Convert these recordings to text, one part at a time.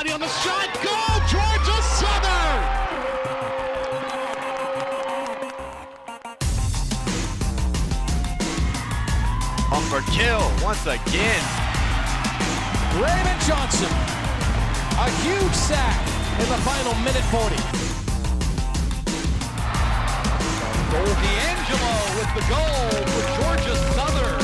body on the shot. Go, Georgia Southern! For kill once again. Raymond Johnson, a huge sack in the final minute 40. D'Angelo with the goal for Georgia Southern.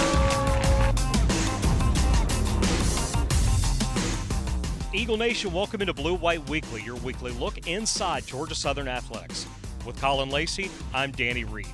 Eagle Nation, welcome into Blue White Weekly, your weekly look inside Georgia Southern athletics. With Colin Lacey, I'm Danny Reed.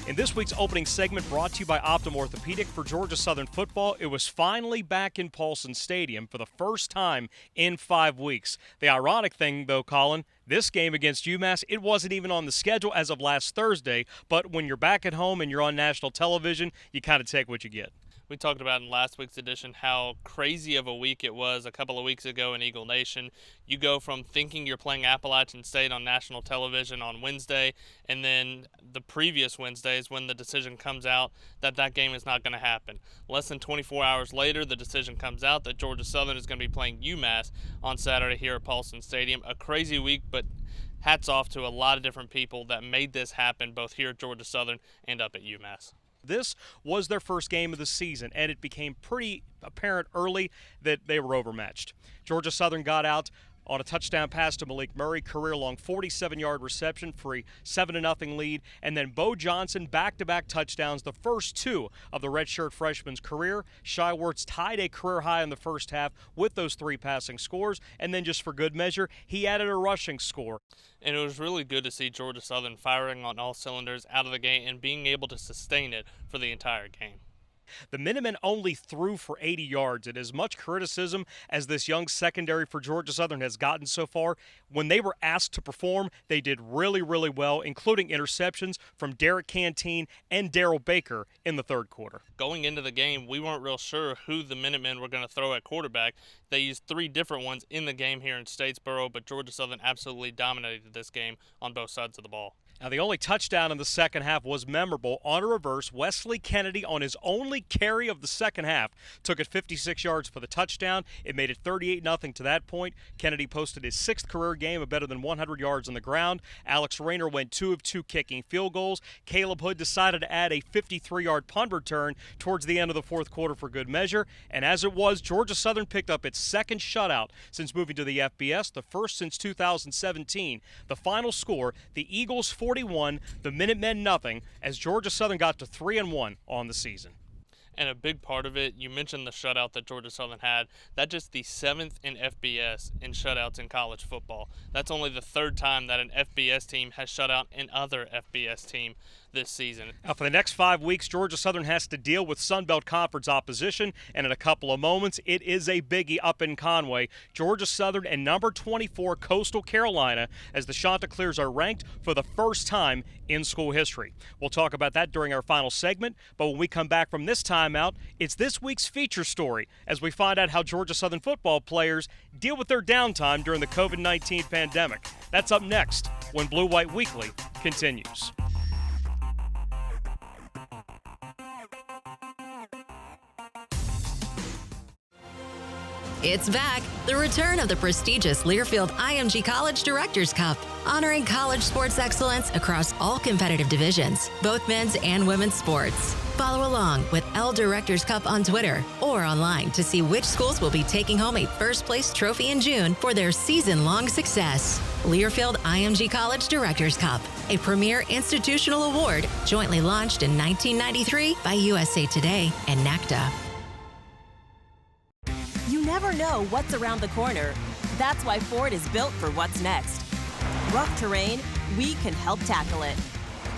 In this week's opening segment, brought to you by Optum Orthopedic for Georgia Southern football, it was finally back in Paulson Stadium for the first time in 5 weeks. The ironic thing, though, Colin, this game against UMass, it wasn't even on the schedule as of last Thursday, but when you're back at home and you're on national television, you kind of take what you get. We talked about in last week's edition how crazy of a week it was a couple of weeks ago in Eagle Nation. You go from thinking you're playing Appalachian State on national television on Wednesday, and then the previous Wednesday is when the decision comes out that that game is not going to happen. Less than 24 hours later, the decision comes out that Georgia Southern is going to be playing UMass on Saturday here at Paulson Stadium. A crazy week, but hats off to a lot of different people that made this happen, both here at Georgia Southern and up at UMass. This was their first game of the season, and it became pretty apparent early that they were overmatched. Georgia Southern got out on a touchdown pass to Malik Murray, career-long 47-yard reception for a 7-0 lead, and then Bo Johnson back-to-back touchdowns, the first two of the redshirt freshman's career. Shai Werts tied a career high in the first half with those 3 passing scores, and then just for good measure, he added a rushing score. And it was really good to see Georgia Southern firing on all cylinders out of the gate and being able to sustain it for the entire game. The Minutemen only threw for 80 yards, and as much criticism as this young secondary for Georgia Southern has gotten so far, when they were asked to perform, they did really, really well, including interceptions from Derek Canteen and Darrell Baker in the third quarter. Going into the game, we weren't real sure who the Minutemen were going to throw at quarterback. They used 3 different ones in the game here in Statesboro, but Georgia Southern absolutely dominated this game on both sides of the ball. Now, the only touchdown in the second half was memorable. On a reverse, Wesley Kennedy, on his only carry of the second half, took it 56 yards for the touchdown. It made it 38-0 to that point. Kennedy posted his 6th career game of better than 100 yards on the ground. Alex Rayner went 2 of 2 kicking field goals. Caleb Hood decided to add a 53-yard punt return towards the end of the fourth quarter for good measure. And as it was, Georgia Southern picked up its second shutout since moving to the FBS, the first since 2017. The final score, the Eagles 41, the Minutemen nothing, as Georgia Southern got to 3-1 on the season. And a big part of it, you mentioned the shutout that Georgia Southern had. That's just the 7th in FBS in shutouts in college football. That's only the 3rd time that an FBS team has shut out another FBS team this season. Now, for the next 5 weeks, Georgia Southern has to deal with Sun Belt Conference opposition, and in a couple of moments, it is a biggie up in Conway. Georgia Southern and number 24 Coastal Carolina, as the Chanticleers are ranked for the first time in school history. We'll talk about that during our final segment, but when we come back from this timeout, it's this week's feature story as we find out how Georgia Southern football players deal with their downtime during the COVID-19 pandemic. That's up next when Blue White Weekly continues. It's back. The return of the prestigious Learfield IMG College Directors Cup, honoring college sports excellence across all competitive divisions, both men's and women's sports. Follow along with L Directors Cup on Twitter or online to see which schools will be taking home a first-place trophy in June for their season-long success. Learfield IMG College Directors Cup, a premier institutional award jointly launched in 1993 by USA Today and NACDA. You never know what's around the corner. That's why Ford is built for what's next. Rough terrain, we can help tackle it.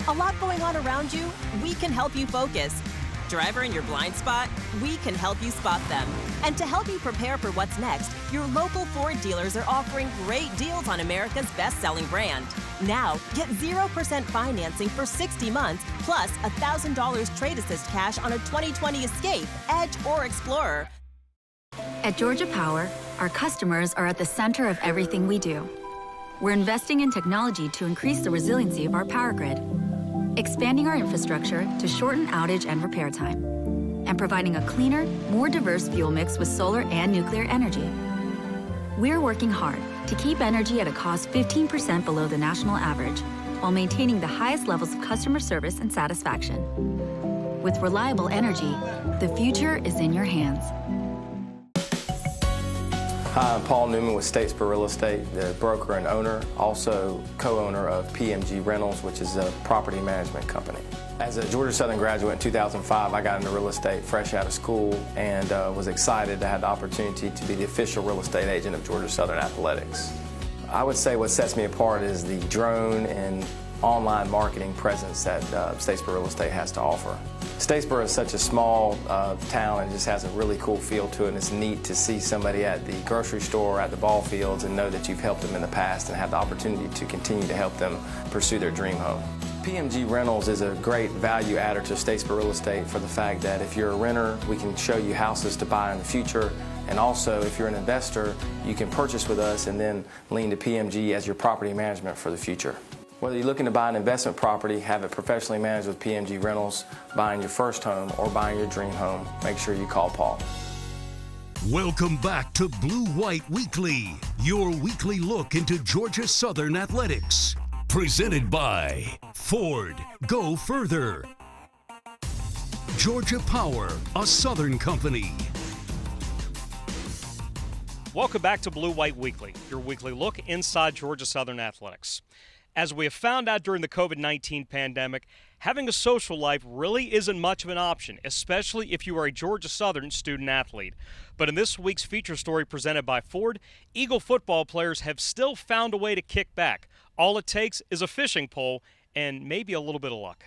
A lot going on around you, we can help you focus. Driver in your blind spot, we can help you spot them. And to help you prepare for what's next, your local Ford dealers are offering great deals on America's best-selling brand. Now, get 0% financing for 60 months, plus $1,000 trade assist cash on a 2020 Escape, Edge, or Explorer. At Georgia Power, our customers are at the center of everything we do. We're investing in technology to increase the resiliency of our power grid, expanding our infrastructure to shorten outage and repair time, and providing a cleaner, more diverse fuel mix with solar and nuclear energy. We're working hard to keep energy at a cost 15% below the national average while maintaining the highest levels of customer service and satisfaction. With reliable energy, the future is in your hands. Hi, I'm Paul Newman with Statesboro Real Estate, the broker and owner, also co-owner of PMG Rentals, which is a property management company. As a Georgia Southern graduate in 2005, I got into real estate fresh out of school and was excited to have the opportunity to be the official real estate agent of Georgia Southern Athletics. I would say what sets me apart is the drone and online marketing presence that Statesboro Real Estate has to offer. Statesboro is such a small town and just has a really cool feel to it, and it's neat to see somebody at the grocery store, at the ball fields, and know that you've helped them in the past and have the opportunity to continue to help them pursue their dream home. PMG Rentals is a great value adder to Statesboro Real Estate for the fact that if you're a renter, we can show you houses to buy in the future, and also if you're an investor, you can purchase with us and then lean to PMG as your property management for the future. Whether you're looking to buy an investment property, have it professionally managed with PMG Rentals, buying your first home, or buying your dream home, make sure you call Paul. Welcome back to Blue White Weekly, your weekly look into Georgia Southern athletics. Presented by Ford, go further. Georgia Power, a Southern company. Welcome back to Blue White Weekly, your weekly look inside Georgia Southern athletics. As we have found out during the COVID-19 pandemic, having a social life really isn't much of an option, especially if you are a Georgia Southern student athlete. But in this week's feature story presented by Ford, Eagle football players have still found a way to kick back. All it takes is a fishing pole and maybe a little bit of luck.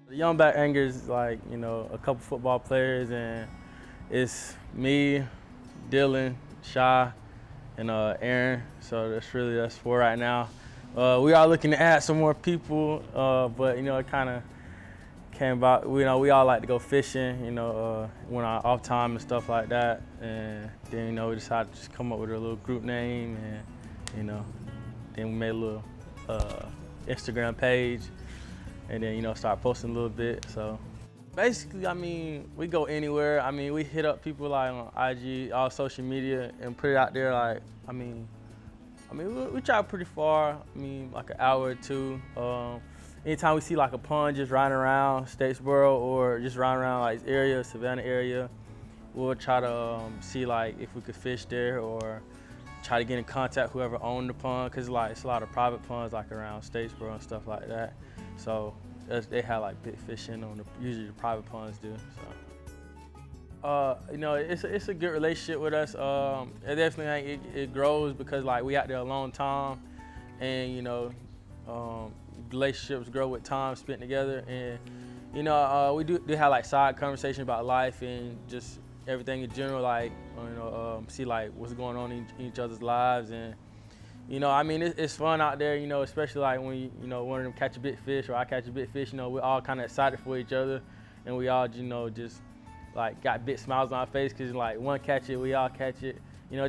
The Young Black Anger is like, a couple football players, and it's me, Dylan, Shy, and Aaron. So that's four right now. We are looking to add some more people, but it kind of came about. We all like to go fishing, when our off time and stuff like that. And then we decided to just come up with a little group name, and then we made a little Instagram page. And then, start posting a little bit. So basically, we go anywhere. We hit up people like on IG, all social media, and put it out there. We try pretty far. Like an hour or two. Anytime we see like a pond just riding around Statesboro or just riding around like area, Savannah area, we'll try to see like if we could fish there or try to get in contact with whoever owned the pond, because it's a lot of private ponds like around Statesboro and stuff like that. So they have like big fishing on usually the private ponds do. So it's a good relationship with us. It definitely it grows because like we out there a long time, and relationships grow with time spent together. And we do have like side conversations about life and just everything in general, like see like what's going on in each other's lives. And it's fun out there, especially like when one of them catch a big fish or I catch a big fish. We're all kind of excited for each other, and we all just like got big smiles on our face because like one catch it, we all catch it.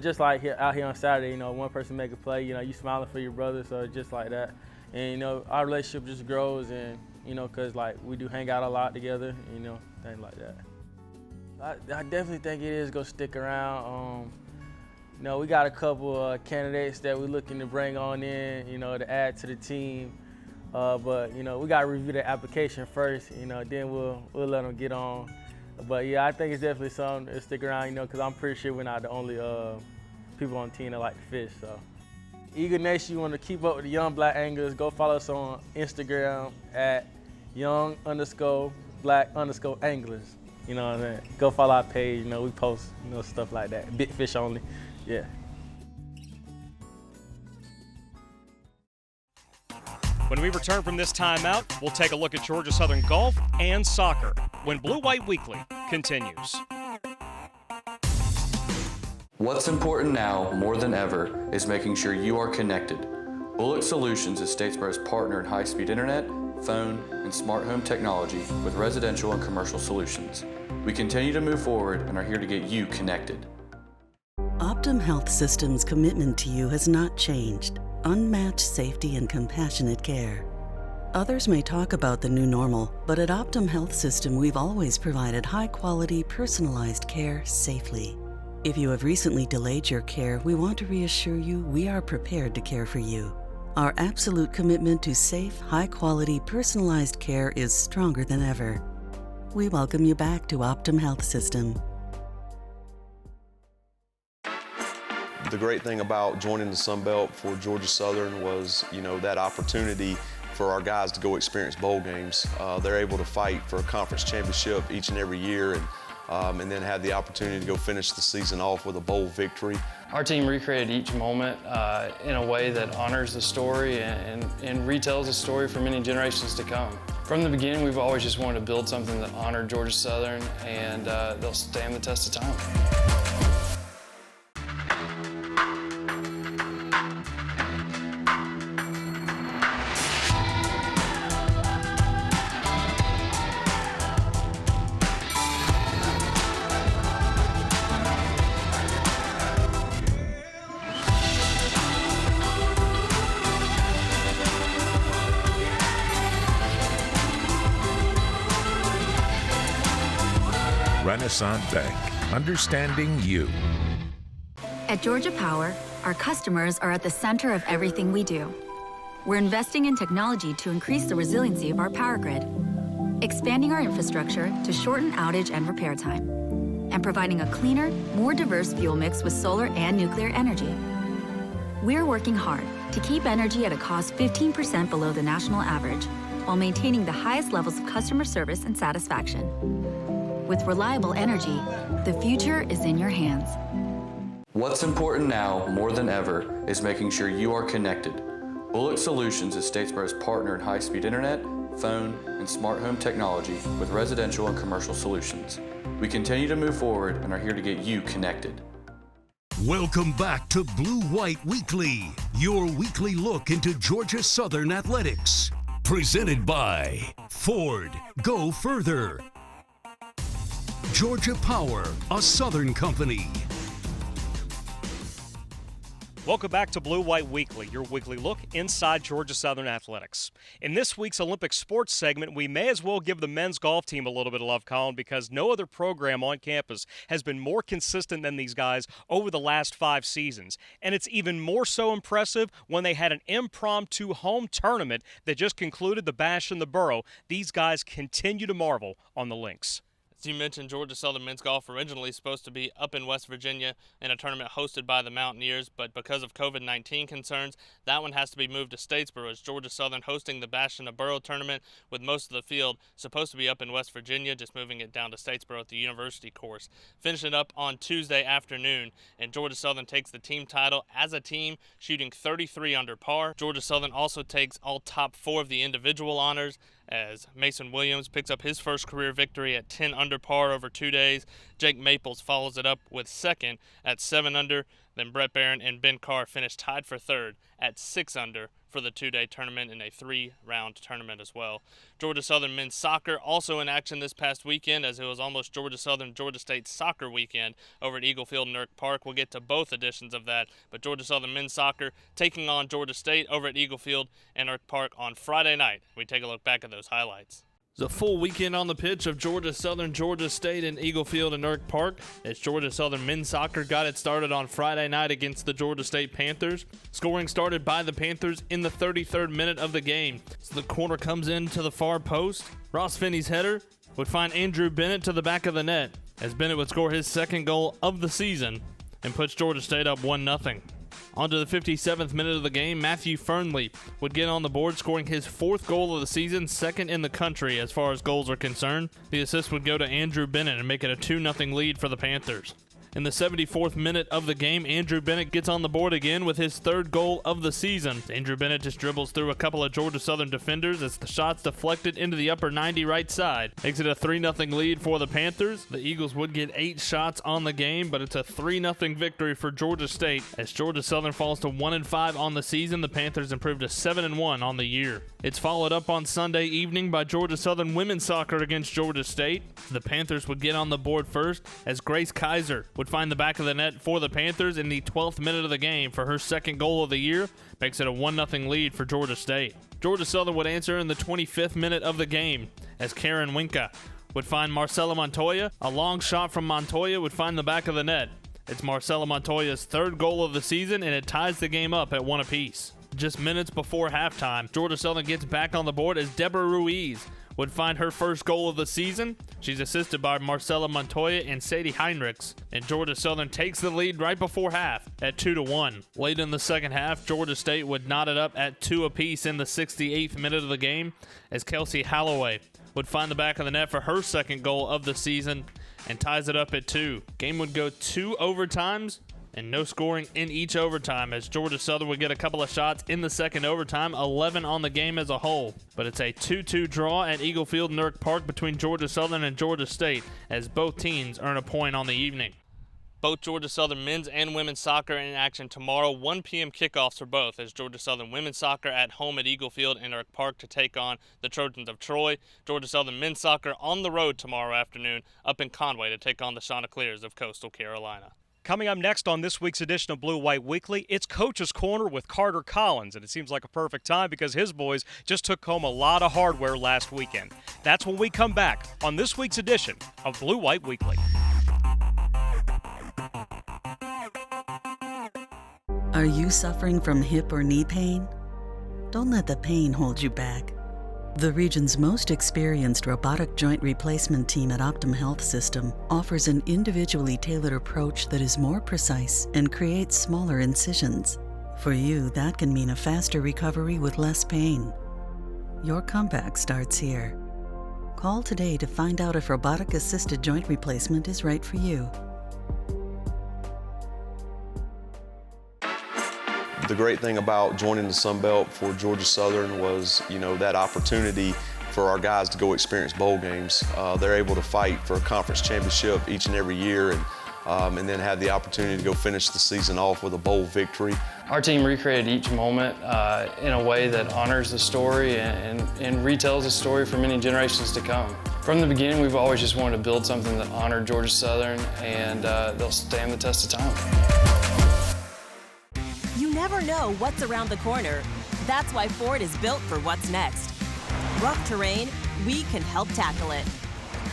Just like out here on Saturday, one person make a play, you smiling for your brother, so just like that. And our relationship just grows, and because like we do hang out a lot together, things like that. I definitely think it is gonna stick around. We got a couple candidates that we're looking to bring on in, to add to the team. But we got to review the application first, then we'll let them get on. But yeah, I think it's definitely something to stick around, because I'm pretty sure we're not the only people on the team that like to fish. So, Eagle Nation, you want to keep up with the Young Black Anglers, go follow us on Instagram at young_black_anglers. You know what I'm saying? Go follow our page. We post stuff like that. Big fish only. Yeah. When we return from this timeout, we'll take a look at Georgia Southern golf and soccer when Blue White Weekly continues. What's important now, more than ever, is making sure you are connected. Bullock Solutions is Statesboro's partner in high-speed internet, phone, and smart home technology with residential and commercial solutions. We continue to move forward and are here to get you connected. Optum Health System's commitment to you has not changed. Unmatched safety and compassionate care. Others may talk about the new normal, but at Optum Health System, we've always provided high-quality, personalized care safely. If you have recently delayed your care, we want to reassure you we are prepared to care for you. Our absolute commitment to safe, high-quality, personalized care is stronger than ever. We welcome you back to Optum Health System. The great thing about joining the Sun Belt for Georgia Southern was, that opportunity for our guys to go experience bowl games. They're able to fight for a conference championship each and every year, and then have the opportunity to go finish the season off with a bowl victory. Our team recreated each moment in a way that honors the story and retells the story for many generations to come. From the beginning, we've always just wanted to build something that honored Georgia Southern, and they'll stand the test of time. Renaissance Bank, understanding you. At Georgia Power, our customers are at the center of everything we do. We're investing in technology to increase the resiliency of our power grid, expanding our infrastructure to shorten outage and repair time, and providing a cleaner, more diverse fuel mix with solar and nuclear energy. We're working hard to keep energy at a cost 15% below the national average, while maintaining the highest levels of customer service and satisfaction. With reliable energy, the future is in your hands. What's important now, more than ever, is making sure you are connected. Bullock Solutions is Statesboro's partner in high-speed internet, phone, and smart home technology with residential and commercial solutions. We continue to move forward and are here to get you connected. Welcome back to Blue White Weekly, your weekly look into Georgia Southern athletics. Presented by Ford. Go further. Georgia Power, a Southern company. Welcome back to Blue White Weekly, your weekly look inside Georgia Southern athletics. In this week's Olympic sports segment, we may as well give the men's golf team a little bit of love, Colin, because no other program on campus has been more consistent than these guys over the last 5 seasons. And it's even more so impressive when they had an impromptu home tournament that just concluded the Bash in the Borough. These guys continue to marvel on the links. As you mentioned, Georgia Southern men's golf originally supposed to be up in West Virginia in a tournament hosted by the Mountaineers, but because of COVID-19 concerns, that one has to be moved to Statesboro, as Georgia Southern hosting the Bash in the Borough tournament, with most of the field supposed to be up in West Virginia, just moving it down to Statesboro at the University course. Finishing up on Tuesday afternoon, and Georgia Southern takes the team title as a team, shooting 33 under par. Georgia Southern also takes all top 4 of the individual honors, as Mason Williams picks up his first career victory at 10 under par over 2 days. Jake Maples follows it up with second at 7 under. Then Brett Barron and Ben Carr finish tied for third at 6 under for the 2-day tournament in a 3-round tournament as well. Georgia Southern men's soccer also in action this past weekend, as it was almost Georgia Southern Georgia State soccer weekend over at Eagle Field and Urk Park. We'll get to both editions of that, but Georgia Southern men's soccer taking on Georgia State over at Eagle Field and Urk Park on Friday night. We take a look back at those highlights. It's a full weekend on the pitch of Georgia Southern, Georgia State, and Eagle Field and Urk Park, as Georgia Southern men's soccer got it started on Friday night against the Georgia State Panthers. Scoring started by the Panthers in the 33rd minute of the game. So the corner comes into the far post. Ross Finney's header would find Andrew Bennett to the back of the net, as Bennett would score his second goal of the season and puts Georgia State up 1-0. On to the 57th minute of the game, Matthew Fernley would get on the board, scoring his 4th goal of the season, 2nd in the country as far as goals are concerned. The assist would go to Andrew Bennett and make it a 2-0 lead for the Panthers. In the 74th minute of the game, Andrew Bennett gets on the board again with his 3rd goal of the season. Andrew Bennett just dribbles through a couple of Georgia Southern defenders as the shot's deflected into the upper 90 right side. Makes it a 3-0 lead for the Panthers. The Eagles would get 8 shots on the game, but it's a 3-0 victory for Georgia State. As Georgia Southern falls to 1-5 on the season, the Panthers improved to 7-1 on the year. It's followed up on Sunday evening by Georgia Southern women's soccer against Georgia State. The Panthers would get on the board first as Grace Kaiser would find the back of the net for the Panthers in the 12th minute of the game for her second goal of the year, makes it a 1-0 lead for Georgia State. Georgia Southern would answer in the 25th minute of the game as Karen Winka would find Marcela Montoya. A long shot from Montoya would find the back of the net. It's Marcela Montoya's third goal of the season, and it ties the game up at 1 apiece. Just minutes before halftime, Georgia Southern gets back on the board as Deborah Ruiz would find her first goal of the season. She's assisted by Marcela Montoya and Sadie Heinrichs, and Georgia Southern takes the lead right before half at 2-1. Late in the second half, Georgia State would knot it up at 2 apiece in the 68th minute of the game as Kelsey Holloway would find the back of the net for her second goal of the season and ties it up at 2. Game would go 2 overtimes and no scoring in each overtime as Georgia Southern would get a couple of shots in the second overtime, 11 on the game as a whole. But it's a 2-2 draw at Eagle Field, Newark Park between Georgia Southern and Georgia State as both teams earn a point on the evening. Both Georgia Southern men's and women's soccer in action tomorrow. 1 p.m. kickoffs for both as Georgia Southern women's soccer at home at Eagle Field in Newark Park to take on the Trojans of Troy. Georgia Southern men's soccer on the road tomorrow afternoon up in Conway to take on the Chanticleers of Coastal Carolina. Coming up next on this week's edition of Blue White Weekly, it's Coach's Corner with Carter Collins, and it seems like a perfect time because his boys just took home a lot of hardware last weekend. That's when we come back on this week's edition of Blue White Weekly. Are you suffering from hip or knee pain? Don't let the pain hold you back. The region's most experienced robotic joint replacement team at Optum Health System offers an individually tailored approach that is more precise and creates smaller incisions. For you, that can mean a faster recovery with less pain. Your comeback starts here. Call today to find out if robotic-assisted joint replacement is right for you. The great thing about joining the Sun Belt for Georgia Southern was, that opportunity for our guys to go experience bowl games. They're able to fight for a conference championship each and every year and then have the opportunity to go finish the season off with a bowl victory. Our team recreated each moment in a way that honors the story and retells the story for many generations to come. From the beginning, we've always just wanted to build something that honored Georgia Southern, and they'll stand the test of time. You never know what's around the corner. That's why Ford is built for what's next. Rough terrain, we can help tackle it.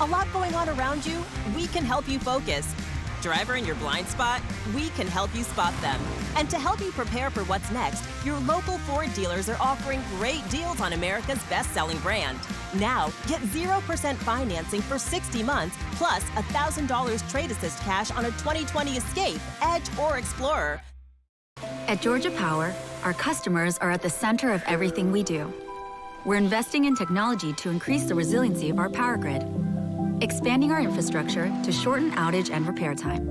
A lot going on around you, we can help you focus. Driver in your blind spot, we can help you spot them. And to help you prepare for what's next, your local Ford dealers are offering great deals on America's best-selling brand. Now, get 0% financing for 60 months, plus $1,000 trade assist cash on a 2020 Escape, Edge, or Explorer. At Georgia Power, our customers are at the center of everything we do. We're investing in technology to increase the resiliency of our power grid, expanding our infrastructure to shorten outage and repair time,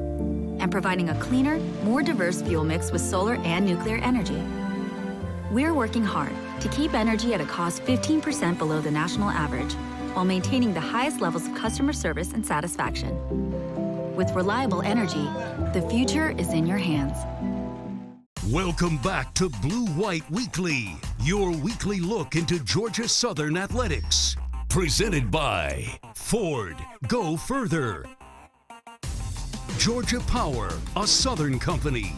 and providing a cleaner, more diverse fuel mix with solar and nuclear energy. We're working hard to keep energy at a cost 15% below the national average, while maintaining the highest levels of customer service and satisfaction. With reliable energy, the future is in your hands. Welcome back to Blue White Weekly, your weekly look into Georgia Southern athletics. Presented by Ford. Go further. Georgia Power, a Southern company.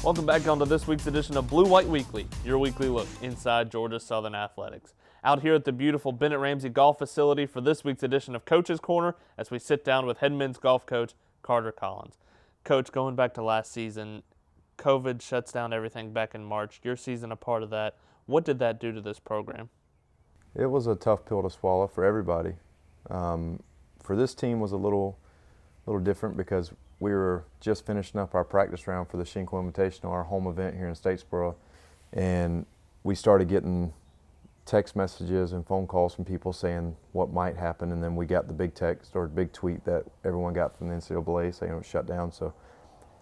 Welcome back onto this week's edition of Blue White Weekly, your weekly look inside Georgia Southern athletics. Out here at the beautiful Bennett Ramsey Golf Facility for this week's edition of Coach's Corner as we sit down with head men's golf coach Carter Collins. Coach, going back to last season, COVID shuts down everything back in March. Your season a part of that. What did that do to this program? It was a tough pill to swallow for everybody. For this team was a little different because we were just finishing up our practice round for the Shinkle Invitational, our home event here in Statesboro, and we started getting text messages and phone calls from people saying what might happen, and then we got the big text or big tweet that everyone got from the NCAA saying it was shut down. So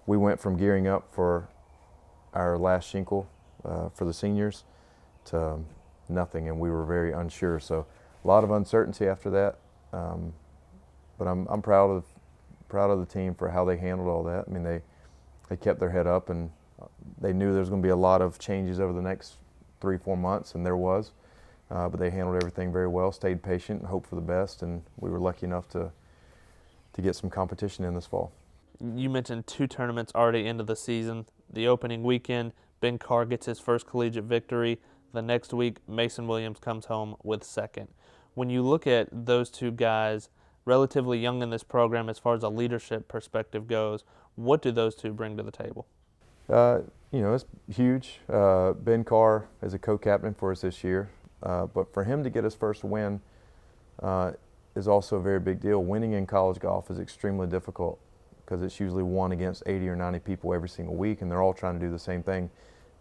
we went from gearing up for our last Shinkle for the seniors to nothing, and we were very unsure. So a lot of uncertainty after that, but I'm proud of the team for how they handled all that. I mean, they kept their head up, and they knew there was going to be a lot of changes over the next 3-4 months, and there was. But they handled everything very well, stayed patient, and hoped for the best, and we were lucky enough to get some competition in this fall. You mentioned 2 tournaments already into the season. The opening weekend, Ben Carr gets his first collegiate victory. The next week, Mason Williams comes home with second. When you look at those 2 guys, relatively young in this program as far as a leadership perspective goes, what do those 2 bring to the table? You know, it's huge. Ben Carr is a co-captain for us this year, but for him to get his first win is also a very big deal. Winning in college golf is extremely difficult because it's usually 1 against 80 or 90 people every single week, and they're all trying to do the same thing.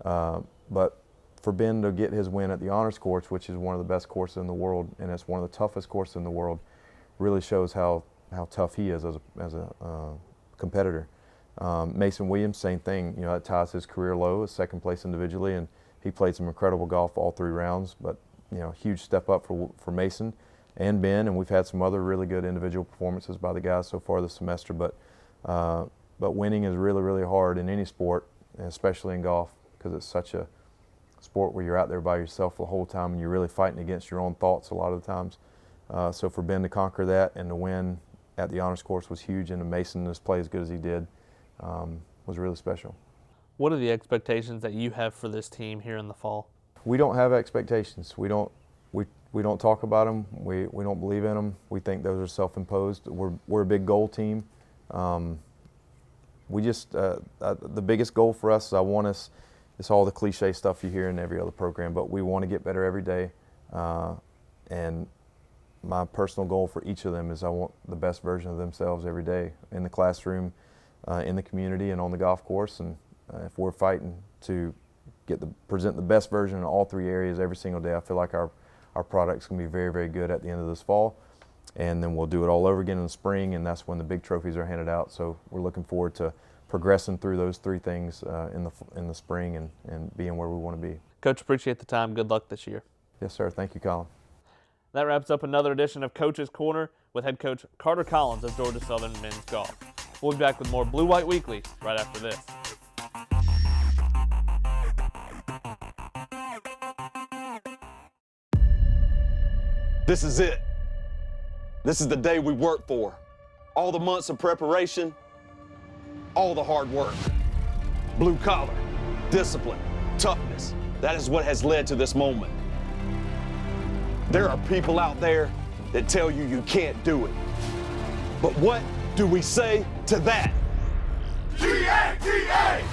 But for Ben to get his win at the Honors Course, which is one of the best courses in the world, and it's one of the toughest courses in the world, really shows how tough he is as a competitor. Mason Williams, same thing. You know, that ties his career low, is second place individually, and he played some incredible golf all 3 rounds. But you know, huge step up for Mason and Ben, and we've had some other really good individual performances by the guys so far this semester. But winning is really, really hard in any sport, and especially in golf, because it's such a sport where you're out there by yourself the whole time and you're really fighting against your own thoughts a lot of the times. So for Ben to conquer that and to win at the Honors Course was huge, and to Mason to play as good as he did was really special. What are the expectations that you have for this team here in the fall? We don't have expectations. We don't talk about them. We don't believe in them. We think those are self-imposed. We're a big goal team. We just the biggest goal for us is it's all the cliche stuff you hear in every other program, but we want to get better every day. And my personal goal for each of them is I want the best version of themselves every day in the classroom, in the community, and on the golf course. And if we're fighting to present the best version in all 3 areas every single day, I feel like our product's going to be very, very good at the end of this fall. And then we'll do it all over again in the spring, and that's when the big trophies are handed out. So we're looking forward to progressing through those 3 things in the spring and being where we want to be. Coach, appreciate the time. Good luck this year. Yes, sir. Thank you, Colin. That wraps up another edition of Coach's Corner with head coach Carter Collins of Georgia Southern Men's Golf. We'll be back with more Blue White Weekly right after this. This is it. This is the day we work for. All the months of preparation, all the hard work. Blue collar, discipline, toughness. That is what has led to this moment. There are people out there that tell you you can't do it. But what do we say to that? G-A-T-A!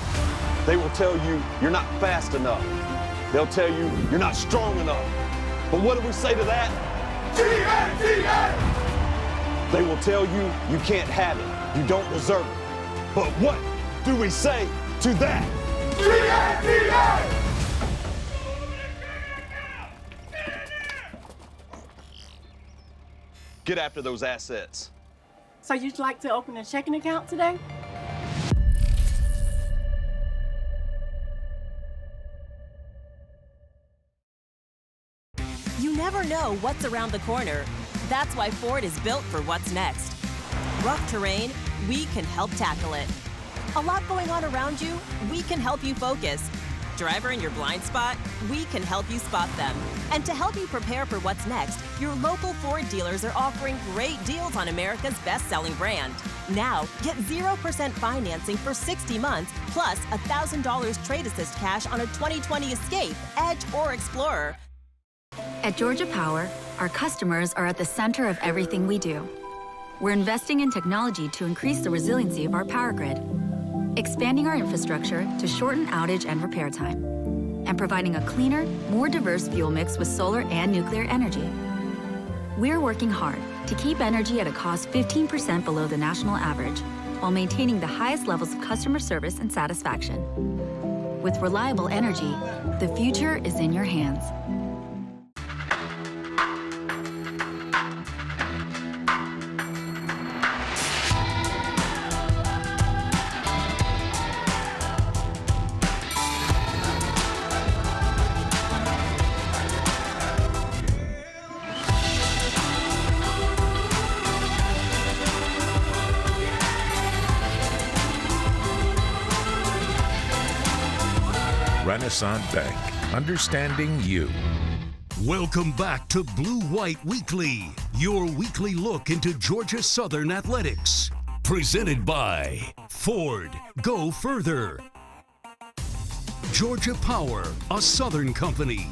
They will tell you you're not fast enough. They'll tell you you're not strong enough. But what do we say to that? G-A-T-A! They will tell you you can't have it. You don't deserve it. But what do we say to that? G-A-T-A! Get after those assets. So you'd like to open a checking account today? You never know what's around the corner. That's why Ford is built for what's next. Rough terrain, we can help tackle it. A lot going on around you, we can help you focus. Driver in your blind spot, we can help you spot them. And to help you prepare for what's next, your local Ford dealers are offering great deals on America's best-selling brand. Now, get 0% financing for 60 months, plus $1,000 trade assist cash on a 2020 Escape, Edge, or Explorer. At Georgia Power, our customers are at the center of everything we do. We're investing in technology to increase the resiliency of our power grid, expanding our infrastructure to shorten outage and repair time, and providing a cleaner, more diverse fuel mix with solar and nuclear energy. We're working hard to keep energy at a cost 15% below the national average, while maintaining the highest levels of customer service and satisfaction. With reliable energy, the future is in your hands. Renaissance Bank, understanding you. Welcome back to Blue White Weekly, your weekly look into Georgia Southern athletics. Presented by Ford. Go further. Georgia Power, a Southern company.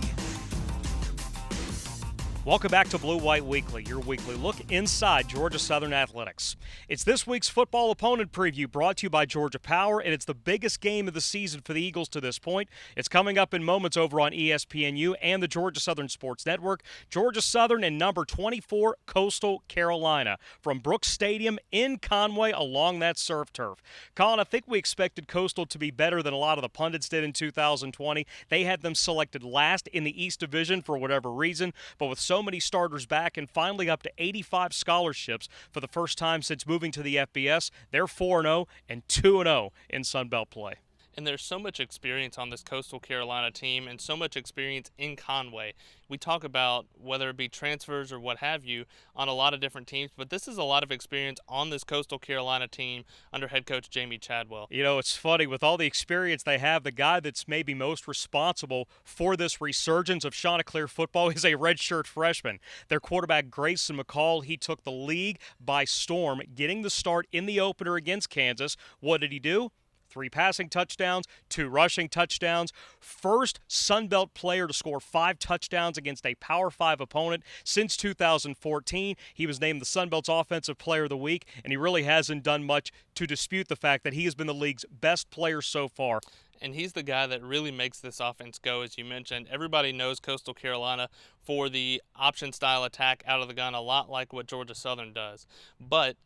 Welcome back to Blue White Weekly, your weekly look inside Georgia Southern athletics. It's this week's football opponent preview brought to you by Georgia Power, and it's the biggest game of the season for the Eagles to this point. It's coming up in moments over on ESPNU and the Georgia Southern Sports Network. Georgia Southern and number 24, Coastal Carolina, from Brooks Stadium in Conway along that surf turf. Colin, I think we expected Coastal to be better than a lot of the pundits did in 2020. They had them selected last in the East Division for whatever reason, but with so many starters back and finally up to 85 scholarships for the first time since moving to the FBS, they're 4-0 and 2-0 in Sun Belt play. And there's so much experience on this Coastal Carolina team and so much experience in Conway. We talk about whether it be transfers or what have you on a lot of different teams, but this is a lot of experience on this Coastal Carolina team under head coach Jamie Chadwell. You know, it's funny, with all the experience they have, the guy that's maybe most responsible for this resurgence of Chanticleer football is a redshirt freshman. Their quarterback, Grayson Mccall, he took the league by storm, getting the start in the opener against Kansas. What did he do? 3 passing touchdowns, 2 rushing touchdowns. First Sun Belt player to score 5 touchdowns against a Power 5 opponent since 2014. He was named the Sun Belt's Offensive Player of the Week, and he really hasn't done much to dispute the fact that he has been the league's best player so far. And he's the guy that really makes this offense go, as you mentioned. Everybody knows Coastal Carolina for the option-style attack out of the gun, a lot like what Georgia Southern does. But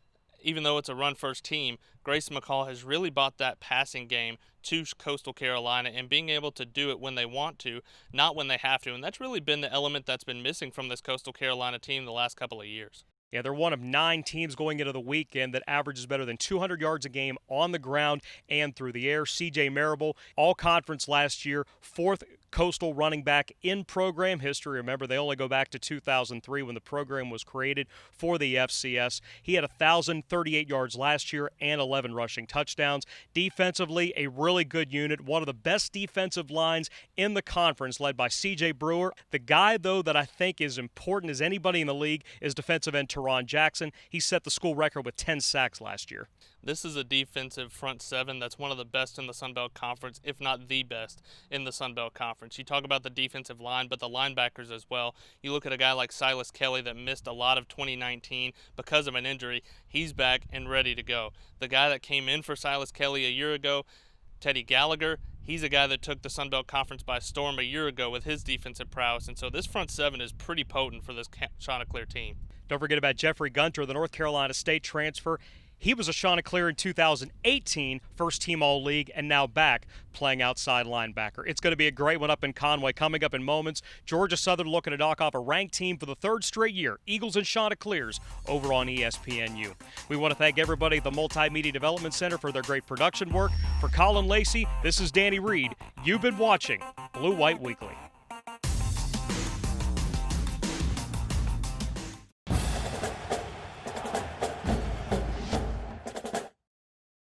even though it's a run-first team, Grayson Mccall has really brought that passing game to Coastal Carolina and being able to do it when they want to, not when they have to. And that's really been the element that's been missing from this Coastal Carolina team the last couple of years. Yeah, they're one of 9 teams going into the weekend that averages better than 200 yards a game on the ground and through the air. C.J. Marable, all-conference last year, 4th Coastal running back in program history. Remember, they only go back to 2003 when the program was created for the FCS. He had 1,038 yards last year and 11 rushing touchdowns. Defensively, a really good unit, one of the best defensive lines in the conference, led by C.J. Brewer. The guy, though, that I think is important as anybody in the league is defensive end Terron Jackson. He set the school record with 10 sacks last year. This is a defensive front 7 that's one of the best in the Sun Belt Conference, if not the best in the Sun Belt Conference. You talk about the defensive line, but the linebackers as well. You look at a guy like Silas Kelly that missed a lot of 2019 because of an injury. He's back and ready to go. The guy that came in for Silas Kelly a year ago, Teddy Gallagher, he's a guy that took the Sun Belt Conference by storm a year ago with his defensive prowess. And so this front 7 is pretty potent for this Chanticleer team. Don't forget about Jeffrey Gunter, the North Carolina State transfer. He was a Chanticleer in 2018, first-team All-League, and now back playing outside linebacker. It's going to be a great one up in Conway coming up in moments. Georgia Southern looking to knock off a ranked team for the 3rd straight year, Eagles and Chanticleers, over on ESPNU. We want to thank everybody at the Multimedia Development Center for their great production work. For Colin Lacey, this is Danny Reed. You've been watching Blue White Weekly.